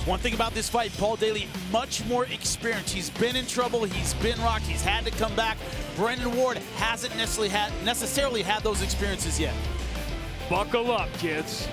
One thing about this fight, Paul Daley, much more experience. He's been in trouble, he's been rocked, he's had to come back. Brennan Ward hasn't necessarily had those experiences yet. Buckle up, kids.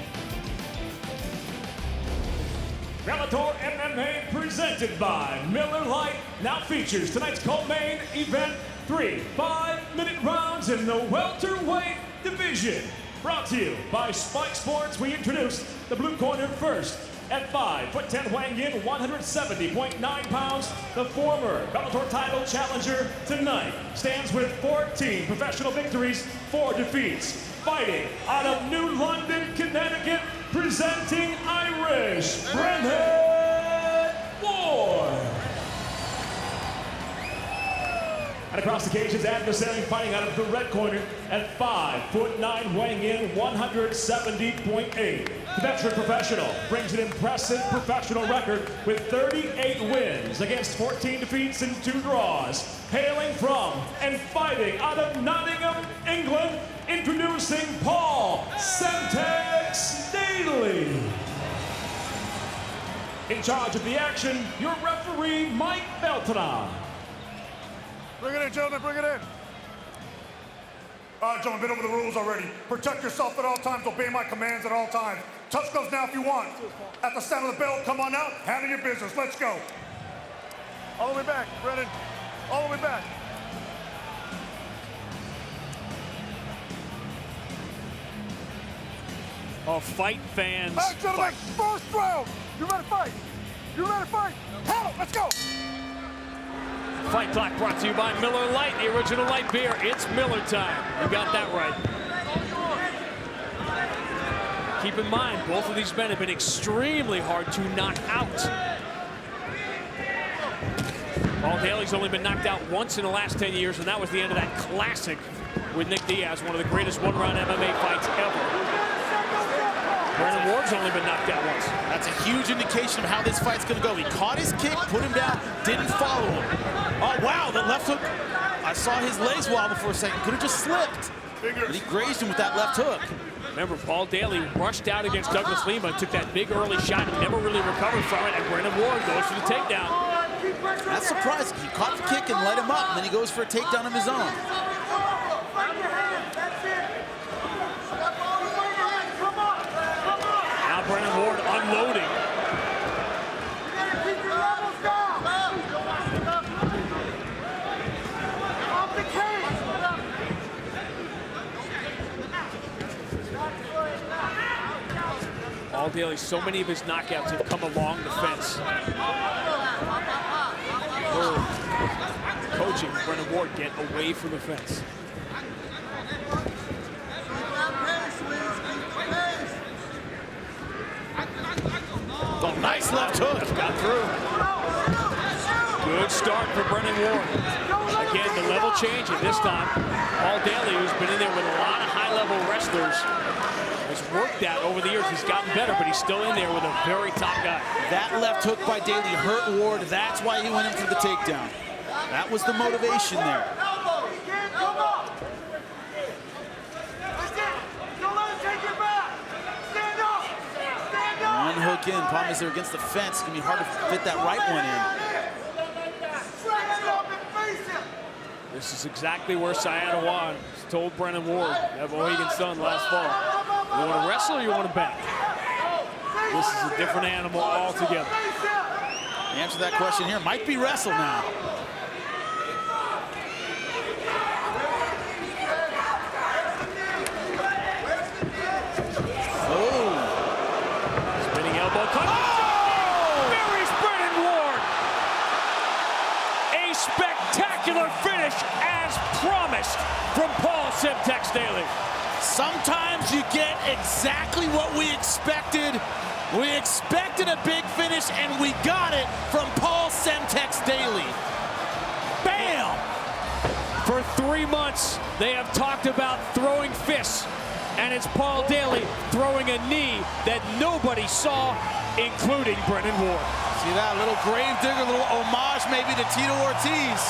Bellator MMA presented by Miller Lite now features tonight's co-main event, 3 5-minute rounds in the welterweight division. Brought to you by Spike Sports. We introduce the blue corner first. At 5'10", weighing in 170.9 pounds, the former Bellator title challenger tonight stands with 14 professional victories, 4 defeats. Fighting out of New London, Connecticut, presenting Irish, Brennan Ward. And across the cage, his adversary fighting out of the red corner at 5'9", weighing in 170.8. The veteran professional brings an impressive professional record with 38 wins against 14 defeats and 2 draws. Hailing from and fighting out of Nottingham, England, introducing Paul Daley. In charge of the action, your referee, Mike Beltran. Bring it in, gentlemen, bring it in. All right, gentlemen, been over the rules already. Protect yourself at all times, obey my commands at all times. Touch gloves now if you want. At the sound of the bell, come on out, handle your business, let's go. All the way back, Brennan, all the way back. Oh, fight fans. All right, gentlemen, first round. You ready to fight? You ready to fight? Handle, let's go. Fight Clock brought to you by Miller Lite, the original light beer. It's Miller time. You got that right. Keep in mind, both of these men have been extremely hard to knock out. Paul Daley's only been knocked out once in the last 10 years, and that was the end of that classic with Nick Diaz, one of the greatest one-round MMA fights ever. Brennan Ward's only been knocked out once. That's a huge indication of how this fight's gonna go. He caught his kick, put him down, didn't follow him. Oh, wow, the left hook. I saw his legs wobble for a second. Could have just slipped. But he grazed him with that left hook. Remember, Paul Daley rushed out against Douglas Lima and took that big early shot and never really recovered from it, and Brennan Ward goes for the takedown. That's surprising. He caught the kick and let him up, and then he goes for a takedown of his own. Now Brennan Ward unloading. Paul Daley, so many of his knockouts have come along the fence. Coaching Brennan Ward get away from the fence. Oh, nice left hook. Got through. Good start for Brennan Ward. Again, the level change, and this time, Paul Daley, who's been in there with a lot of high-level wrestlers, has worked that over the years. He's gotten better, but he's still in there with a very top guy. That left hook by Daley hurt Ward. That's why he went in for the takedown. That was the motivation there. One hook in. Problem is they're against the fence. It's going to be hard to fit that right one in. This is exactly where Sayada Wan told Brennan Ward, that Mohegan's son, last fall. You want to wrestle or you want to bang? This is a different animal altogether. The answer to that question here might be wrestle now. Oh. Spinning elbow. Buries Brennan Ward. A spectacular finish as promised from Paul Daley. Sometimes you get exactly what we expected. We expected a big finish, and we got it from Paul Daley. Bam! For 3 months, they have talked about throwing fists, and it's Paul Daley throwing a knee that nobody saw, including Brennan Ward. See that little grave digger, little homage maybe to Tito Ortiz.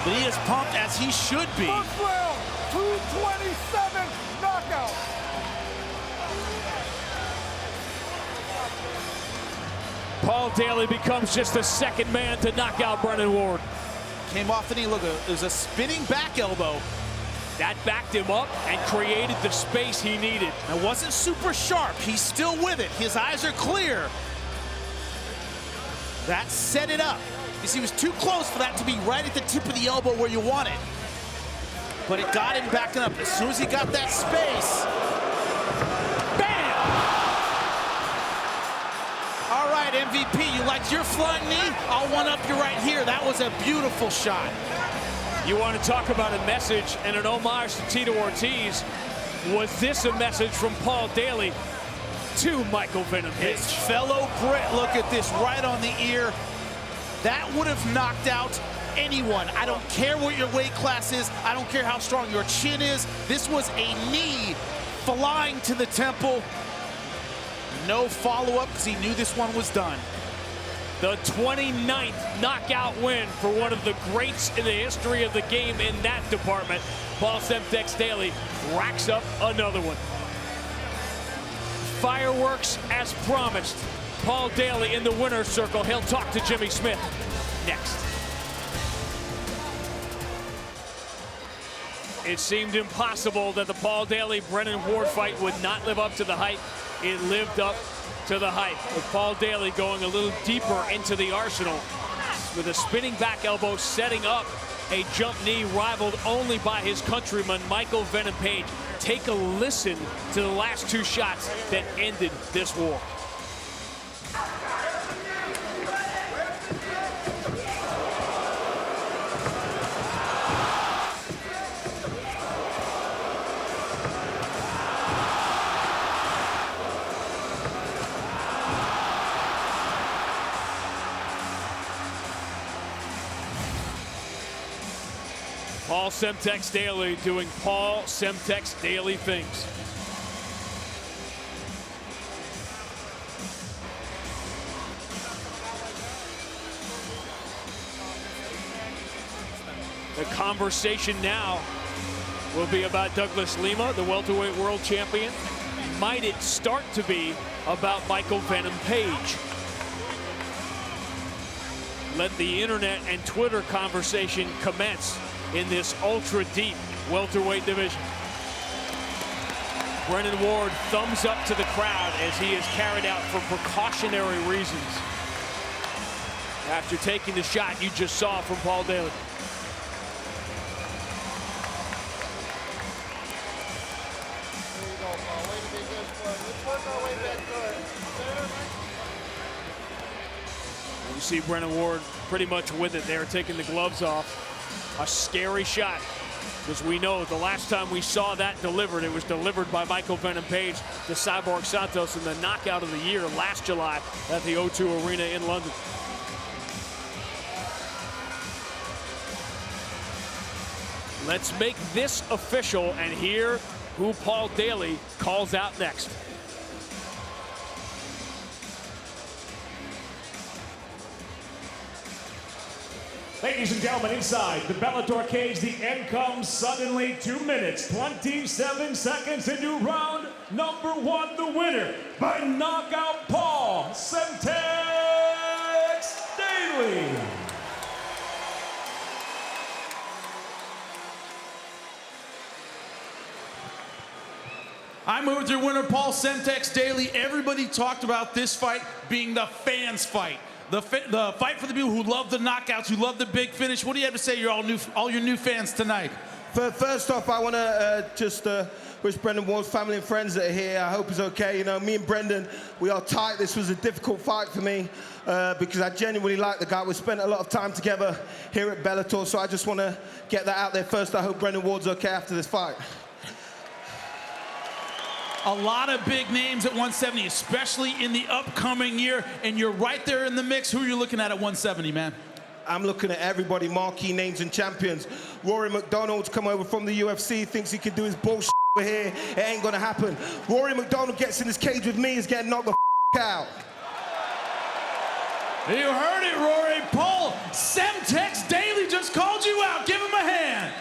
But he is pumped as he should be. First round, 227 knockout. Paul Daley becomes just the second man to knock out Brennan Ward. Came off the knee, look, it was a spinning back elbow. That backed him up and created the space he needed. It wasn't super sharp, he's still with it. His eyes are clear. That set it up. You see, he was too close for that to be right at the tip of the elbow where you want it. But it got him backing up. As soon as he got that space, bam! All right, MVP, you liked your flying knee? I'll one-up you right here. That was a beautiful shot. You want to talk about a message and an homage to Tito Ortiz. Was this a message from Paul Daley to Michael Venom Page? His fellow Brit, look at this, right on the ear. That would have knocked out anyone. I don't care what your weight class is. I don't care how strong your chin is. This was a knee flying to the temple. No follow-up because he knew this one was done. The 29th knockout win for one of the greats in the history of the game in that department. Paul Semtex Daley racks up another one. Fireworks as promised. Paul Daley in the winner's circle. He'll talk to Jimmy Smith next. It seemed impossible that the Paul Daley-Brennan Ward fight would not live up to the hype. It lived up to the hype, with Paul Daley going a little deeper into the arsenal with a spinning back elbow, setting up a jump knee rivaled only by his countryman, Michael Venom Page. Take a listen to the last two shots that ended this war. Paul Semtex Daley doing Paul Semtex Daley things. The conversation now will be about Douglas Lima, the welterweight world champion. Might it start to be about Michael Venom Page? Let the internet and Twitter conversation commence in this ultra-deep welterweight division. Brennan Ward thumbs up to the crowd as he is carried out for precautionary reasons after taking the shot you just saw from Paul Daley. You see Brennan Ward pretty much with it there, taking the gloves off. A scary shot, because we know the last time we saw that delivered, it was delivered by Michael Venom Page to Cyborg Santos in the knockout of the year last July at the O2 Arena in London. Let's make this official and hear who Paul Daley calls out next. Ladies and gentlemen, inside the Bellator cage, the end comes suddenly. 2 minutes, 27 seconds into round number 1. The winner by knockout, Paul Semtex Daley. I'm here with your winner, Paul Semtex Daley. Everybody talked about this fight being the fans' fight. The fight for the people who love the knockouts, who love the big finish. What do you have to say, all your new fans tonight? First off, I want to just wish Brendan Ward's family and friends that are here. I hope it's okay. You know, me and Brendan, we are tight. This was a difficult fight for me because I genuinely like the guy. We spent a lot of time together here at Bellator, so I just want to get that out there first. I hope Brendan Ward's okay after this fight. A lot of big names at 170, especially in the upcoming year, and you're right there in the mix. Who are you looking at 170, man? I'm looking at everybody, marquee names and champions. Rory McDonald's come over from the UFC, thinks he can do his bullshit over here. It ain't gonna happen. Rory McDonald gets in this cage with me, is getting knocked the out. You heard it, Rory. Paul Semtex Daley just called you out. Give him a hand.